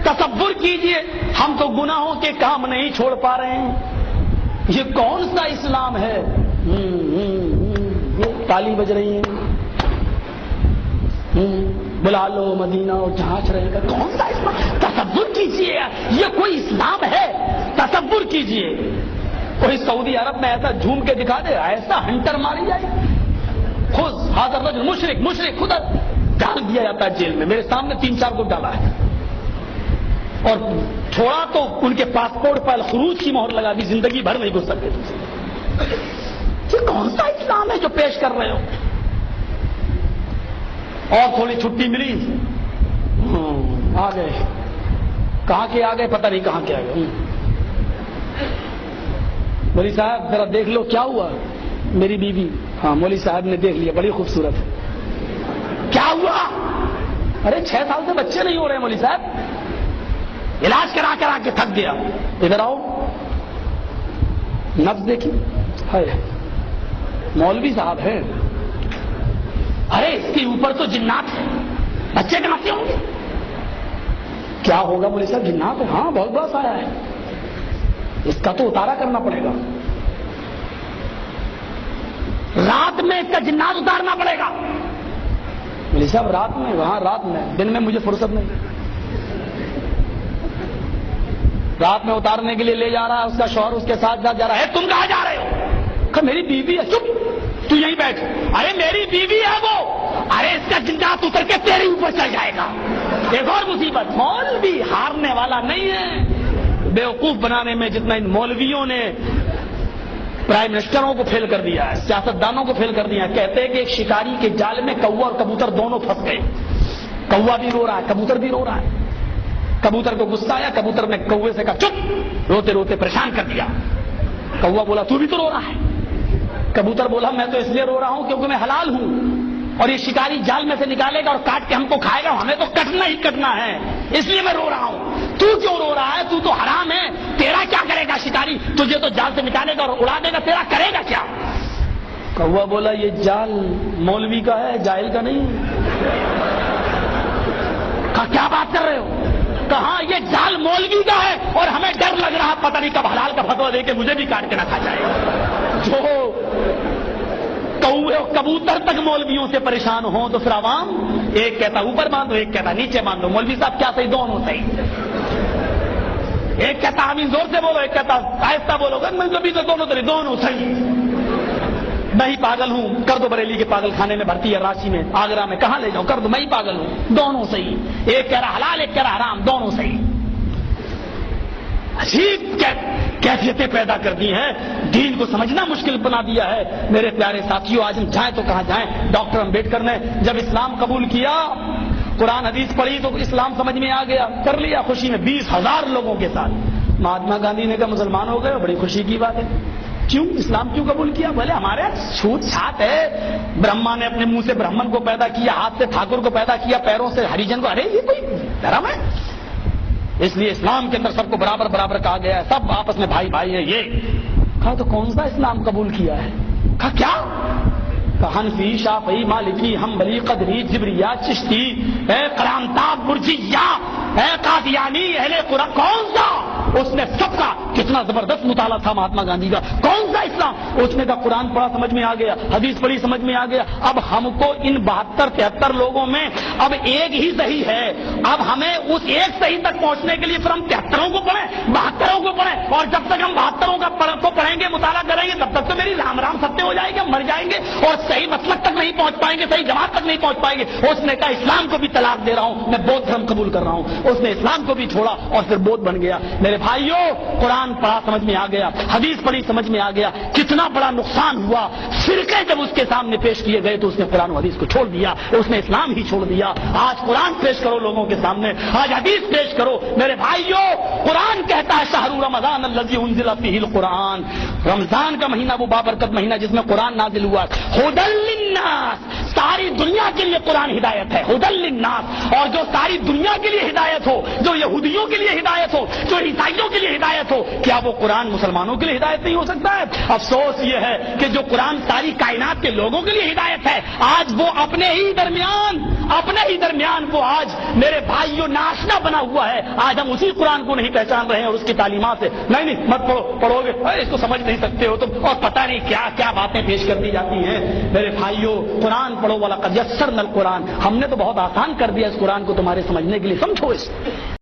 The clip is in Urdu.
تصور کیجئے ہم تو گناہوں کے کام نہیں چھوڑ پا رہے ہیں، یہ کون سا اسلام ہے؟ تالی بج رہی ہیں، بلا لو مدینہ اور جہاں رہے گا، کون سا اسلام؟ تصور کیجئے یہ کوئی اسلام ہے؟ تصور کیجئے کوئی سعودی عرب میں ایسا جھوم کے دکھا دے، ایسا ہنٹر ماری جائے، خود حاضر رجل مشرک خود ڈال دیا جاتا ہے جیل میں۔ میرے سامنے 3-4 کو ڈالا ہے، اور تھوڑا تو ان کے پاسپورٹ پر خروج کی مہر لگا دی، زندگی بھر نہیں گھس سکتے۔ یہ کون سا اسلام ہے جو پیش کر رہے ہو؟ اور تھوڑی چھٹی ملی، آ گئے، کہاں کے آ گئے پتہ نہیں کہاں کے آ گئے۔ مولوی صاحب ذرا دیکھ لو کیا ہوا، میری بیوی۔ ہاں مولوی صاحب نے دیکھ لیا، بڑی خوبصورت ہے۔ کیا ہوا؟ ارے 6 سال سے بچے نہیں ہو رہے مولوی صاحب، علاج کرا کرا کے تھک گیا۔ ادھر آؤ، نبض دیکھی، ہے مولوی صاحب ہے۔ ارے اس کے اوپر تو جنات ہے، بچے کہاں سے ہوں گے؟ کیا ہوگا مولوی صاحب؟ جنات ہے؟ ہاں بہت بڑا سایہ ہے، اس کا تو اتارا کرنا پڑے گا، رات میں اس کا جنات اتارنا پڑے گا۔ مولوی صاحب رات میں؟ وہاں رات میں، دن میں مجھے فرصت نہیں۔ رات میں اتارنے کے لیے لے جا رہا ہے، اس کا شوہر اس کے ساتھ جا رہا ہے۔ تم کہاں جا رہے ہو؟ کہ میری بیوی ہے۔ چپ، تو یہیں بیٹھ۔ ارے میری بیوی ہے وہ، ارے اس کا جنات اتر کے تیرے اوپر چل جائے گا۔ ایک اور مصیبت، مولوی ہارنے والا نہیں ہے، بیوقوف بنانے میں جتنا ان مولویوں نے پرائم منسٹروں کو فیل کر دیا ہے، سیاستدانوں کو فیل کر دیا ہے۔ کہتے ہیں کہ ایک شکاری کے جال میں کوا اور کبوتر دونوں پھنس گئے، کوا بھی رو رہا ہے، کبوتر بھی رو رہا ہے۔ کبوتر کو غصہ آیا، کبوتر نے کوے سے کہا چپ، روتے روتے پریشان کر دیا۔ کوا بولا تو بھی تو رو رہا ہے۔ کبوتر بولا میں تو اس لیے رو رہا ہوں کیونکہ میں حلال ہوں، اور یہ شکاری جال میں سے نکالے گا اور کاٹ کے ہم کو کھائے گا، ہمیں تو کٹنا ہی کٹنا ہے، اس لیے میں رو رہا ہوں۔ تو کیوں رو رہا ہے؟ تو تو حرام ہے، تیرا کیا کرے گا شکاری؟ تجھے تو جال سے نکالے گا اور اڑا دے گا، تیرا کرے گا کیا؟ کوا بولا یہ جال مولوی کا ہے، جاہل کا نہیں۔ کہا کیا بات کر رہے ہو؟ کہاں یہ جال مولوی کا ہے، اور ہمیں ڈر لگ رہا پتہ نہیں کب حلال کا فتویٰ دے کے مجھے بھی کاٹ کے نہ کھا جائے۔ جو کوے اور کبوتر تک مولویوں سے پریشان ہوں تو پھر عوام ایک کہتا اوپر باندھو، ایک کہتا نیچے باندھو۔ مولوی صاحب کیا صحیح؟ دونوں صحیح۔ ایک کہتا آمین زور سے بولو، ایک کہتا آہستہ بولو، بھی تو دونوں طرح، دونوں صحیح۔ میں ہی پاگل ہوں، کر دو بریلی کے پاگل خانے میں بھرتی ہے، رانچی میں، آگرہ میں، کہاں لے جاؤ، کر دو، میں ہی پاگل ہوں، دونوں صحیح۔ ایک کہہ رہا حلال، ایک کہہ رہا حرام، دونوں صحیح۔ عجیب کیفیتیں پیدا کر دی ہیں، دین کو سمجھنا مشکل بنا دیا ہے۔ میرے پیارے ساتھیوں، آج ہم جائیں تو کہاں جائیں؟ ڈاکٹر امبیڈکر نے جب اسلام قبول کیا، قرآن حدیث پڑھی تو اسلام سمجھ میں آ گیا، کر لیا خوشی میں 20,000 لوگوں کے ساتھ۔ مہاتما گاندھی نے کہا مسلمان ہو گئے، بڑی خوشی کی بات ہے۔ کیوں اسلام کیوں قبول کیا؟ بولے ہمارے چھوت چھات ہے، برہما نے اپنے منہ سے برہمن کو پیدا کیا، ہاتھ سے ٹھاکر کو پیدا کیا، پیروں سے ہریجن کو، ارے یہ کوئی دھرم ہے؟ اس لیے اسلام کے اندر سب کو برابر برابر کہا گیا ہے، سب آپس میں بھائی بھائی ہے۔ یہ کہا تو کون سا اسلام قبول کیا ہے؟ کہا کیا؟ کہا حنفی، شافعی، مالکی، حنبلی، قدری، جبریہ، چشتی، کرامتاب، مرجیہ، قادیانی، اہل قرآن، کون سا؟ اس نے سب کا کتنا زبردست مطالعہ تھا مہاتما گاندھی کا، کون سا اسلام؟ اس نے کہا قرآن پڑھا سمجھ میں آ گیا، حدیث پڑھی سمجھ میں آ گیا، اب ہم کو ان 72-73 لوگوں میں اب ایک ہی صحیح ہے، اب ہمیں اس ایک صحیح تک پہنچنے کے لیے پھر ہم 73 کو پڑھیں، 72 کو پڑھیں، اور جب تک ہم 72 کو پڑھیں گے، مطالعہ کریں گے، تب تک تو میری رام رام ستیہ ہو جائے گی، ہم مر جائیں گے اور صحیح مسلک تک نہیں پہنچ پائیں گے، صحیح جماعت تک نہیں پہنچ پائیں گے۔ اس نے کہا اسلام کو بھی طلاق دے رہا ہوں، میں بودھ دھرم قبول کر رہا ہوں۔ اس نے اسلام کو بھی چھوڑا اور پھر بودھ بن گیا۔ میرے بھائیوں، قرآن پڑھا سمجھ میں آ گیا، حدیث پڑھی سمجھ میں آ گیا، کتنا بڑا نقصان ہوا۔ فرقے جب اس کے سامنے پیش کیے گئے تو اس نے قرآن و حدیث کو چھوڑ دیا، اس نے اسلام ہی چھوڑ دیا۔ آج قرآن پیش کرو لوگوں کے سامنے، آج حدیث پیش کرو۔ میرے بھائیوں، قرآن کہتا ہے شہر رمضان الذی انزل فیہ القرآن، رمضان کا مہینہ وہ بابرکت مہینہ جس میں قرآن نازل ہوا، ھدی للناس، ساری دنیا کے لیے قرآن ہدایت ہے، ھدی للناس، اور جو ساری دنیا کے لیے ہدایت ہو، جو یہودیوں کے لیے ہدایت ہو، جو عیسائیوں کے لیے ہدایت ہو، کیا وہ قرآن مسلمانوں کے لیے ہدایت نہیں ہو سکتا ہے؟ افسوس یہ ہے کہ جو قرآن ساری کائنات کے لوگوں کے لیے ہدایت ہے، آج وہ اپنے ہی درمیان وہ آج میرے بھائیوں ناشنا بنا ہوا ہے۔ آج ہم اسی قرآن کو نہیں پہچان رہے ہیں اور اس کی تعلیمات سے نہیں مت پڑھو، پڑھو گے اس کو سمجھ نہیں سکتے ہو تم، اور پتہ نہیں کیا کیا باتیں پیش کر دی جاتی ہیں۔ میرے بھائیوں قرآن پڑھو، وَلَقَدْ يَسَّرْنَا الْقُرْآنَ، ہم نے تو بہت آسان کر دیا اس قرآن کو تمہارے سمجھنے کے لیے، سمجھو اس